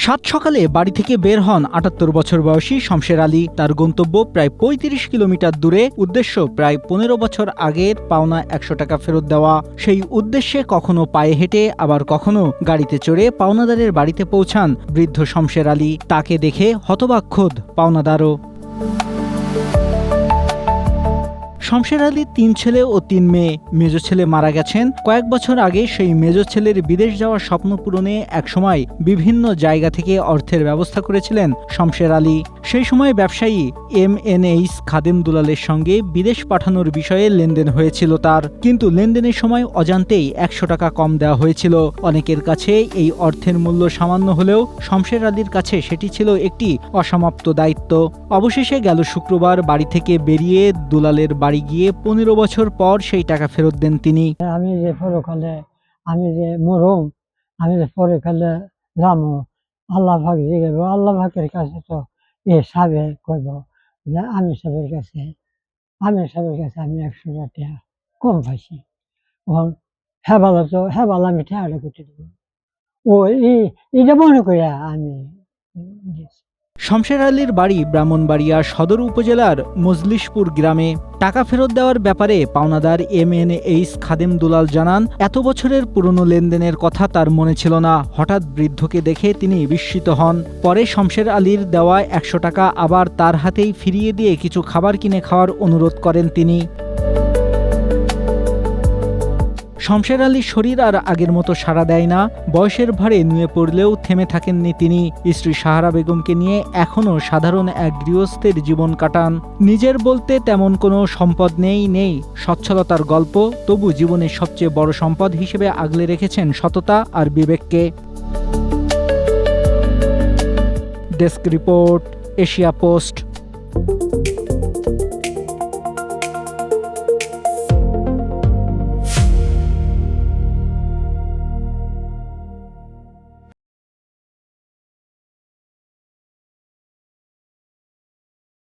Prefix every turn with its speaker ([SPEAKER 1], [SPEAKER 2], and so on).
[SPEAKER 1] সাত সকালে বাড়ি থেকে বের হন ৭৮ বছর বয়সী শমশের আলী। তার গন্তব্য প্রায় ৩৫ কিলোমিটার দূরে, উদ্দেশ্য প্রায় ১৫ বছর আগের পাওনা ১০০ টাকা ফেরত দেওয়া। সেই উদ্দেশ্যে কখনো পায়ে হেঁটে, আবার কখনো গাড়িতে চড়ে পাওনাদারের বাড়িতে পৌঁছান বৃদ্ধ শমশের আলী। তাকে দেখে হতবাক খোদ পাওনাদারও। শমশের আলীর ৩ ছেলে ও ৩ মেয়ে। মেজ ছেলে মারা গেছেন কয়েক বছর আগে। সেই মেজ ছেলের বিদেশ যাওয়ার স্বপ্ন পূরণে একসময় বিভিন্ন জায়গা থেকে অর্থের ব্যবস্থা করেছিলেন শমশের আলী। সেই সময় ব্যবসায়ী MNH খাদেম দুলালের সঙ্গে বিদেশ পাঠানোর বিষয়ে লেনদেন হয়েছিল তার। কিন্তু লেনদেনের সময় অজান্তেই ১০০ টাকা কম দেওয়া হয়েছিল। অনেকের কাছে এই অর্থের মূল্য সামান্য হলেও শমশের আলীর কাছে সেটি ছিল একটি অসমাপ্ত দায়িত্ব। অবশেষে গেল শুক্রবার বাড়ি থেকে বেরিয়ে দুলালের বাড়ি গিয়ে ১৫ বছর পর সেই টাকা ফেরত দেন তিনি।
[SPEAKER 2] আমি যে পরকালে আমি যে মরম, আমি যে পরকালে যাবো, আল্লাহ ভাগ জিগাবো। আল্লাহ ভাগের কাছে তো এ সাবে কইব যে আমি সাবের কাছে আমি ১০০ টাকা কম পাইছি। এখন হেবালা তো হেবালা আমি টাকাটা করতে দেবো। ও এইটা মনে করিয়া আমি দিয়েছি।
[SPEAKER 1] শমশের আলীর বাড়ি ব্রাহ্মণবাড়িয়া সদর উপজেলার মজলিশপুর গ্রামে। টাকা ফেরত দেওয়ার ব্যাপারে পাওনাদার MNH খাদেম দুলাল জানান, এত বছরের পুরনো লেনদেনের কথা তার মনে ছিল না। হঠাৎ বৃদ্ধকে দেখে তিনি বিস্মিত হন। পরে শমশের আলীর দেওয়া ১০০ টাকা আবার তার হাতেই ফিরিয়ে দিয়ে কিছু খাবার কিনে খাওয়ার অনুরোধ করেন তিনি। শমশের আলীর শরীর আর আগের মতো সাড়া দেয় না। বয়সের ভারে নুয়ে পড়লেও থেমে থাকেননি তিনি। স্ত্রী সাহারা বেগমকে নিয়ে এখনও সাধারণ এক গৃহস্থের জীবন কাটান। নিজের বলতে তেমন কোনো সম্পদ নেই সচ্ছলতার গল্প। তবু জীবনের সবচেয়ে বড় সম্পদ হিসেবে আগলে রেখেছেন সততা আর বিবেককে। Desk report, Asia post.